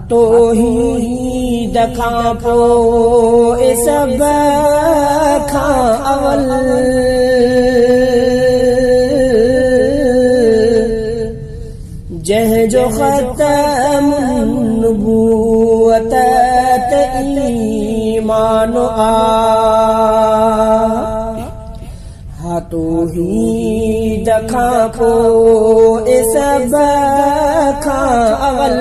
तौहीद खां पोइ सभ खां अवल जंहिंजो ख़तम नबूवत ते ईमान आ तौहीद खां पोइ सभ खां अवल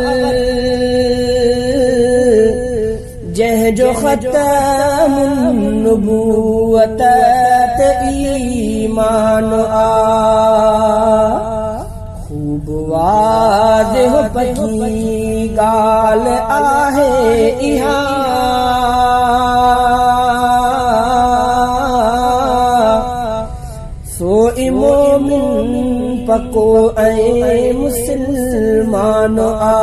जंहिंजो ख़तम नबूवत ते ईमान आ खूब वाज़िह पकी ॻाल्हि आहे इहा सोई मोमिन पको ऐं मुस्लमान आ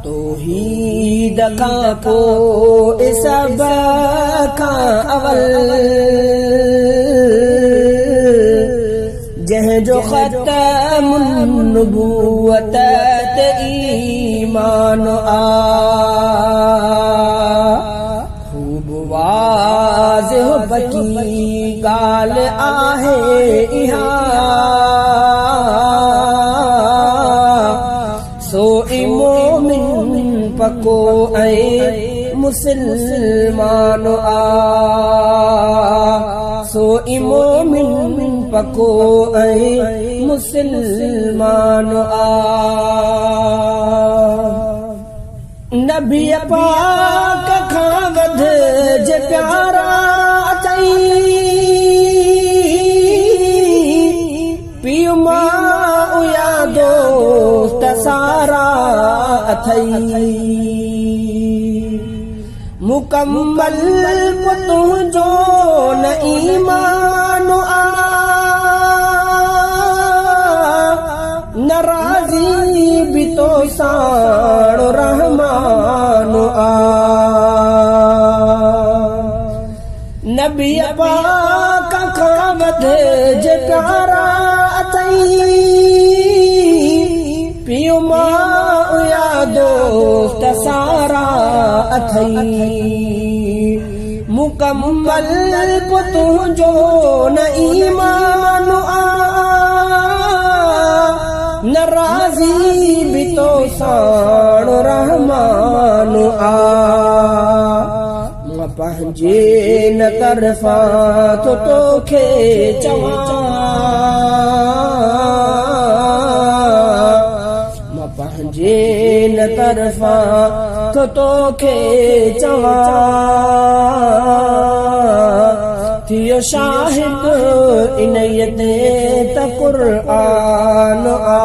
तौहीद खां पोइ सभ खां अवल जंहिंजो ख़तम नबूवत ते ईमान आ खूब वाज़िह पकी ॻाल्हि आहे इहा सोई मोमिन पको ऐं मुस्लमान आ सोई मोमिन पको ऐं मुस्लमान आ नबी पाक खां वध जे प्यारा अथई पीउ मां या दोस्त सारा अथई मुकम्मल तुंहिंजो न ईमान आ नाराज़ी बि तो साण रहमान आ नबी पाक खां वध जे प्यारा अथई पीउ मां या दोस्त सारा अथई मुकम्मल तुंहिंजो न ईमान आ नाराज़ी बि तो साण रहमान आ मां पंहिंजे न तरफ़ां तो तोखे चवां मां पंहिंजे न तरफ़ां तो तोखे चवां थियो शाहिद इन्हीअ ते त क़ुर्आन आ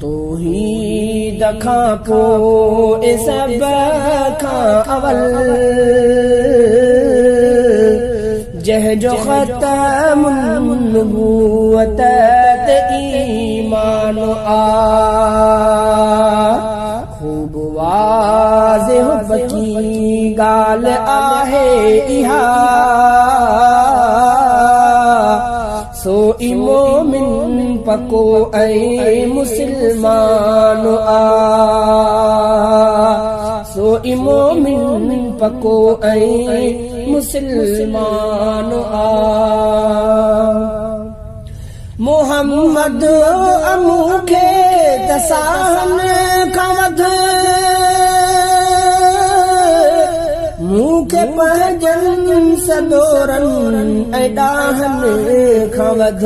तौहीद खां पोइ सभ खां अवल जंहिंजो ख़तम नबूवत ते ईमान आ खूब वाज़िह पकी ॻाल्हि आहे इहा सोई मोमिन पको ऐं मुस्लमान आ सोई मोमिन पको ऐं मुस्लमान आ मोहम्मद मूंखे दसान खां वध मूंखे पंहिंजनि सदोरनि ऐं ॾाहनि खां वध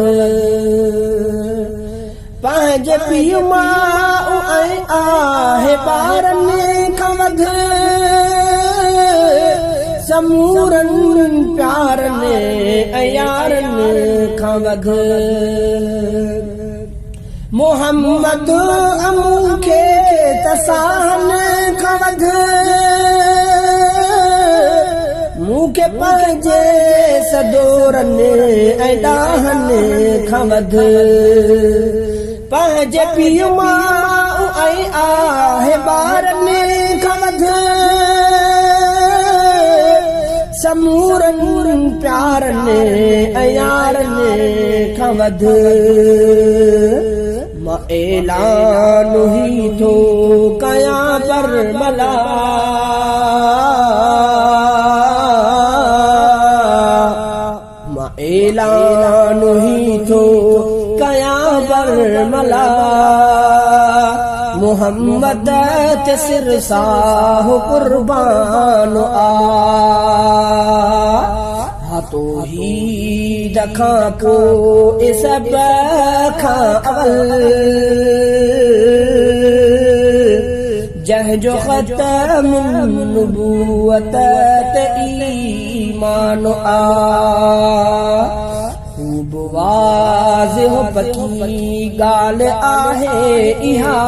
पंहिंजे पीउ माउ ऐं आहे ॿारनि खां वध समूरनि प्यारनि ऐं यारनि खां वध मोहम्मद मूंखे तसान खां वध मूंखे पंहिंजे सदोरनि ऐं ॾाहनि खां वध पंहिंजे पीउ माउ ऐं आहे ॿारनि खां वध समूरनि प्यारनि ऐं यारनि खां वध मां ऐलान ही थो कयां बरमला मां ऐलान ही थो कयां बरमला मोहम्मद ते सिरसाह कुर्बान तो ही दखा को सब खां अवल जह जो ख़त्म नबूवत ते ईमान खूब वाज़िह पकी ॻाल्हि आहे इहा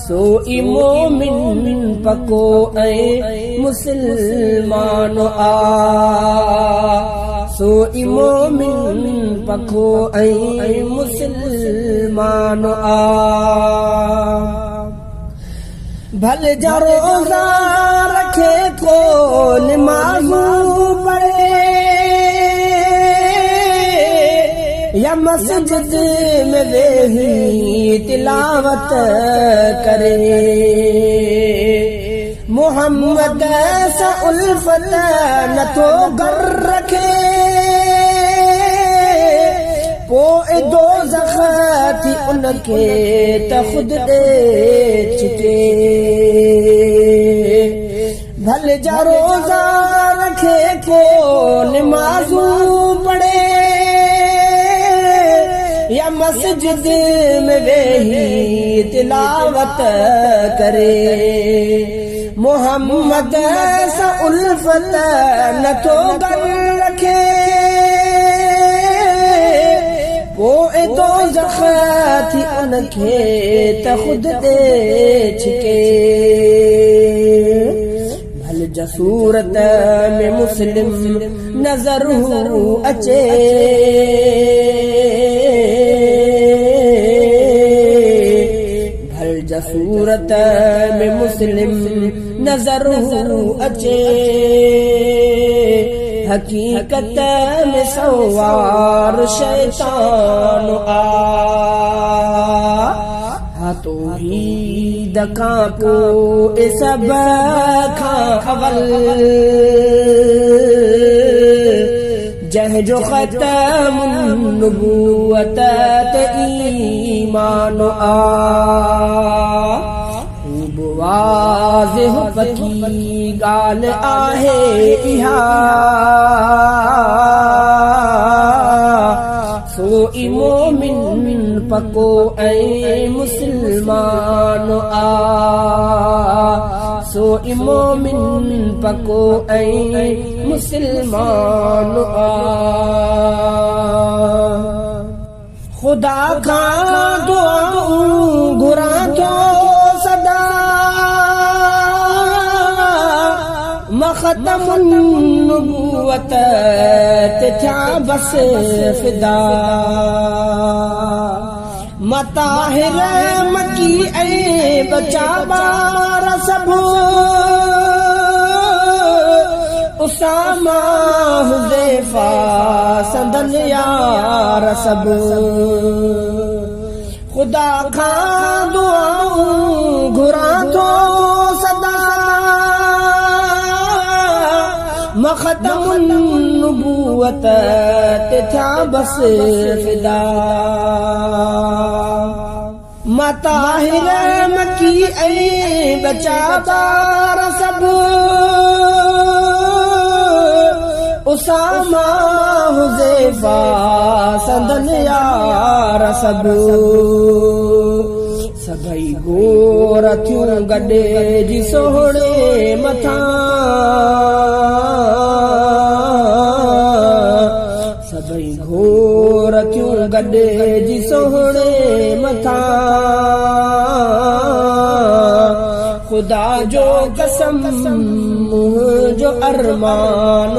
सो ई मोमिन पको ऐं मुसलमान सो ई मोमिन पको ऐं मुसलमान भल जा रोज़ा रखे को निमाज़ू पढ़े या मस्जिद में वेही तिलावत करे मोहम्मद सा उल्फत नथो घर रखे पोइ दोज़ख थी उनखे त खुद दे छिटे भल जा रोज़ा रखे को निमाज़ू पढ़े या मस्जिद में वेही तिलावत करे मोहम्मद सा उल्फत नथो घर रखे पोइ दोज़ख थी उनखे त खुद दे छिके भल जा सूरत में मुस्लिम नज़र अचे सूरत में मुस्लिम नज़र अचे हकीकत में सवार शैतान तो ही दका को सब खां अवल जह जो ख़त्म नबूवत ते ईमान खूब वाज़िह पकी ॻाल्हि आहे इहा सो ई मोमिन पको ऐं मुसलमान सो ई मोमिन पको ऐं मुसलमान खुदा खां दुआऊं घुरां थो सदा ख़त्मुन नबूवत ते थिया बस फिदा मताहिर मकी ऐं बचा ॿार सभु उसामा हुज़ैफा संदन यार सभु खुदा खां दुआऊं घुरां थो सदा ख़त्मुन नबूवत ते थिया बस फिदा मताहिर मकी ऐं बचा ॿार सभु उसामा हुज़ैफा संदन यार सभु सभई गोर थियूं गॾिजी सोहणे मथां सभई घोर थियूं गॾिजी सोहणे मथां खुदा जो कसम मुंहिंजो अरमान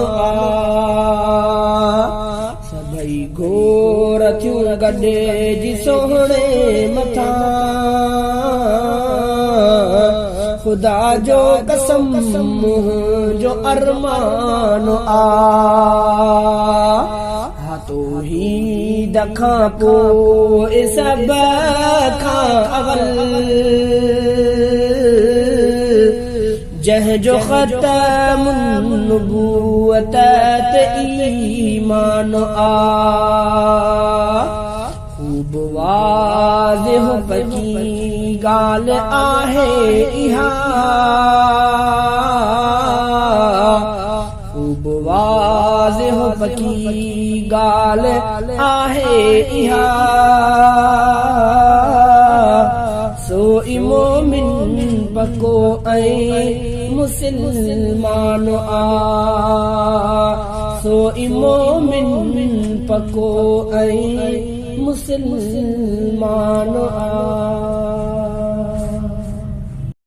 सभई घोर थियूं गॾिजी सोहणे मथां खुदा जो कसम मुंहिंजो अरमान तौहीद खां पोइ सभ खां अवल जंहिंजो ख़तमुन नुबुवत ते ईमान आ ख़ूब वाज़िह पकी ॻाल्हि आहे इहा ख़ूब वाज़िह पकी ॻाल्हि आहे इहा सो ई मोमिन पको ऐं मुसलमान आ सो ई मोमिन पको ऐं मुसलमान आ